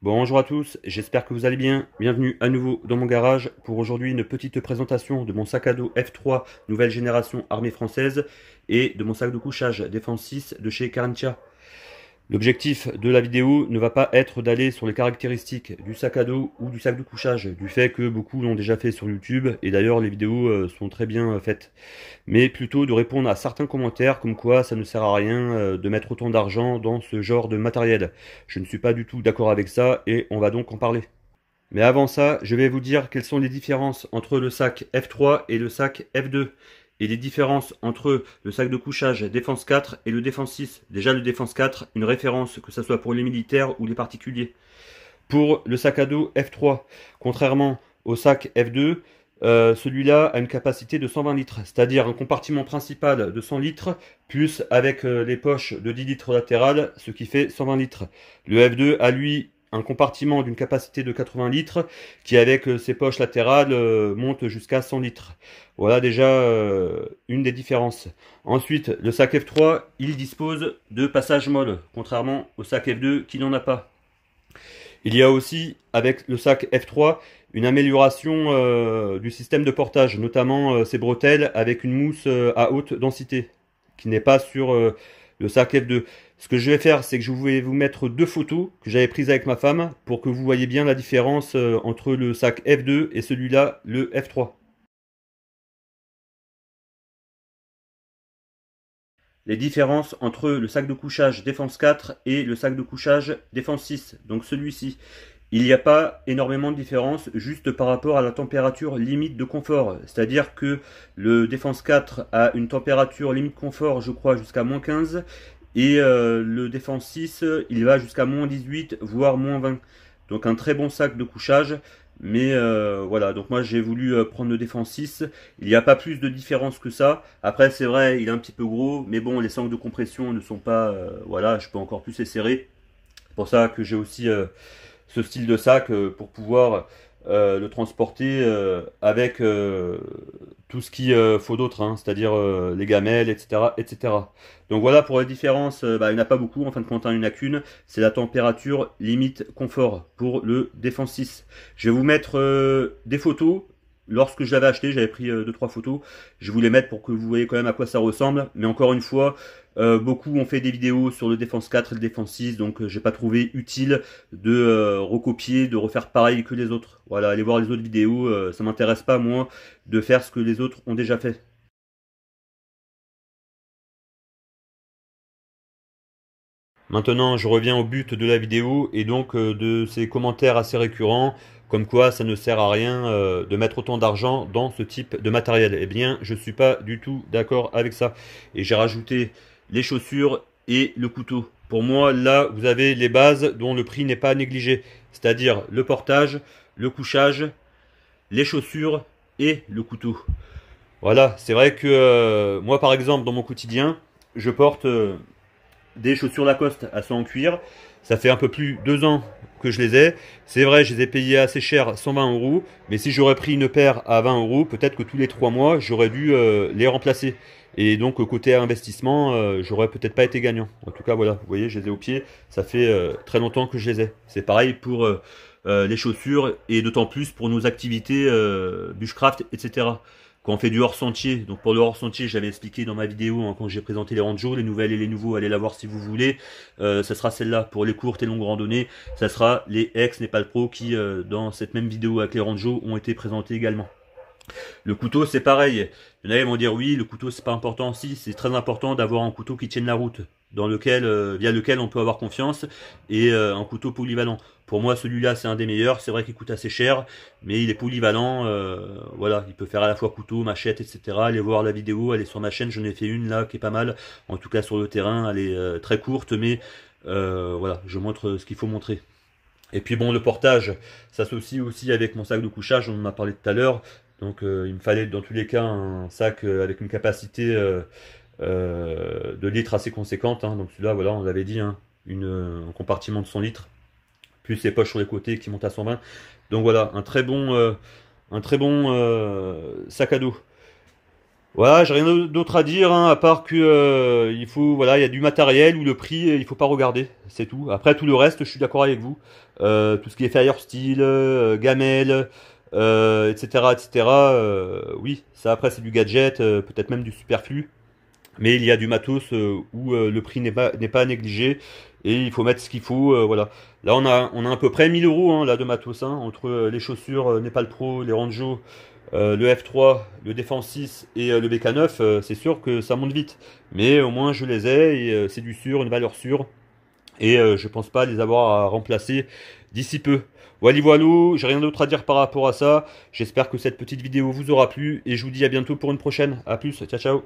Bonjour à tous, j'espère que vous allez bien. Bienvenue à nouveau dans mon garage pour aujourd'hui une petite présentation de mon sac à dos F3 nouvelle génération armée française et de mon sac de couchage Défense 6 de chez Carinthia. L'objectif de la vidéo ne va pas être d'aller sur les caractéristiques du sac à dos ou du sac de couchage, du fait que beaucoup l'ont déjà fait sur YouTube, et d'ailleurs les vidéos sont très bien faites. Mais plutôt de répondre à certains commentaires comme quoi ça ne sert à rien de mettre autant d'argent dans ce genre de matériel. Je ne suis pas du tout d'accord avec ça et on va donc en parler. Mais avant ça, je vais vous dire quelles sont les différences entre le sac F3 et le sac F2. Et les différences entre le sac de couchage Défense 4 et le Défense 6. Déjà le Défense 4, une référence que ce soit pour les militaires ou les particuliers. Pour le sac à dos F3, contrairement au sac F2, celui-là a une capacité de 120 litres, c'est-à-dire un compartiment principal de 100 litres, plus avec les poches de 10 litres latérales, ce qui fait 120 litres. Le F2 a lui un compartiment d'une capacité de 80 litres, qui avec ses poches latérales monte jusqu'à 100 litres. Voilà déjà une des différences. Ensuite, le sac F3, il dispose de passage molle, contrairement au sac F2 qui n'en a pas. Il y a aussi, avec le sac F3, une amélioration du système de portage, notamment ses bretelles avec une mousse à haute densité, qui n'est pas sur le sac F2. Ce que je vais faire, c'est que je vais vous mettre deux photos que j'avais prises avec ma femme, pour que vous voyez bien la différence entre le sac F2 et celui-là, le F3. Les différences entre le sac de couchage Défense 4 et le sac de couchage Défense 6, donc celui-ci. Il n'y a pas énormément de différence juste par rapport à la température limite de confort. C'est-à-dire que le Défense 4 a une température limite confort, je crois, jusqu'à moins 15. Et le Défense 6, il va jusqu'à moins 18, voire moins 20. Donc un très bon sac de couchage. Mais voilà, donc moi j'ai voulu prendre le Défense 6. Il n'y a pas plus de différence que ça. Après c'est vrai, il est un petit peu gros. Mais bon, les sangles de compression ne sont pas... voilà, je peux encore plus les serrer. C'est pour ça que j'ai aussi ce style de sac pour pouvoir le transporter avec tout ce qu'il faut d'autre, hein, c'est-à-dire les gamelles, etc., etc. Donc voilà, pour la différence, il n'y en a pas beaucoup, en fin de compte, hein, il n'y en a qu'une, c'est la température limite confort pour le Défense 6. Je vais vous mettre des photos. Lorsque je l'avais acheté, j'avais pris 2-3 photos. Je vais vous les mettre pour que vous voyez quand même à quoi ça ressemble. Mais encore une fois, beaucoup ont fait des vidéos sur le Défense 4 et le Défense 6, donc j'ai pas trouvé utile de recopier, de refaire pareil que les autres. Voilà, allez voir les autres vidéos, ça m'intéresse pas moi de faire ce que les autres ont déjà fait. Maintenant, je reviens au but de la vidéo et donc de ces commentaires assez récurrents, comme quoi ça ne sert à rien de mettre autant d'argent dans ce type de matériel. Eh bien, je suis pas du tout d'accord avec ça. Et j'ai rajouté les chaussures et le couteau. Pour moi, là, vous avez les bases dont le prix n'est pas négligé. C'est-à-dire le portage, le couchage, les chaussures et le couteau. Voilà, c'est vrai que moi, par exemple, dans mon quotidien, je porte des chaussures Lacoste à en cuir. Ça fait un peu plus de 2 ans que je les ai. C'est vrai, je les ai payées assez cher, 120 euros. Mais si j'aurais pris une paire à 20 euros, peut-être que tous les 3 mois, j'aurais dû les remplacer. Et donc, côté investissement, j'aurais peut-être pas été gagnant. En tout cas, voilà, vous voyez, je les ai au pied. Ça fait très longtemps que je les ai. C'est pareil pour les chaussures et d'autant plus pour nos activités bushcraft, etc. Quand on fait du hors-sentier, donc pour le hors-sentier, j'avais expliqué dans ma vidéo hein, quand j'ai présenté les rangeos, les nouvelles et les nouveaux, allez la voir si vous voulez. Ça sera celle-là pour les courtes et longues randonnées. Ça sera les ex Nepal Pro qui, dans cette même vidéo avec les rangeos, ont été présentés également. Le couteau, c'est pareil. Il y en a qui vont dire oui, le couteau, c'est pas important. Si, c'est très important d'avoir un couteau qui tienne la route, dans lequel, via lequel on peut avoir confiance, et un couteau polyvalent. Pour moi, celui-là, c'est un des meilleurs. C'est vrai qu'il coûte assez cher, mais il est polyvalent. Voilà, il peut faire à la fois couteau, machette, etc. Allez voir la vidéo, elle est sur ma chaîne. J'en ai fait une là qui est pas mal. En tout cas, sur le terrain, elle est très courte, mais voilà, je montre ce qu'il faut montrer. Et puis bon, le portage, ça s'associe aussi avec mon sac de couchage, on en a parlé tout à l'heure. Donc il me fallait dans tous les cas un sac avec une capacité de litres assez conséquente, hein. Donc celui-là, voilà, on l'avait dit, hein, un compartiment de 100 litres, plus les poches sur les côtés qui montent à 120. Donc voilà, un très bon sac à dos. Voilà, j'ai rien d'autre à dire, hein, à part que il faut, voilà, il y a du matériel où le prix, il faut pas regarder, c'est tout. Après tout le reste, je suis d'accord avec vous. Tout ce qui est Firesteel, gamelle, etc., etc. Oui, ça après c'est du gadget, peut-être même du superflu. Mais il y a du matos où le prix n'est pas à négliger et il faut mettre ce qu'il faut. Voilà. Là, on a à peu près 1000 euros hein, là, de matos hein, entre les chaussures Nepal Pro, les Ranjo, le F3, le Défense 6 et le BK9. C'est sûr que ça monte vite. Mais au moins, je les ai et c'est du sûr, une valeur sûre. Et je pense pas les avoir à remplacer d'ici peu. Voilà, voilà, j'ai rien d'autre à dire par rapport à ça. J'espère que cette petite vidéo vous aura plu et je vous dis à bientôt pour une prochaine. A plus, ciao ciao.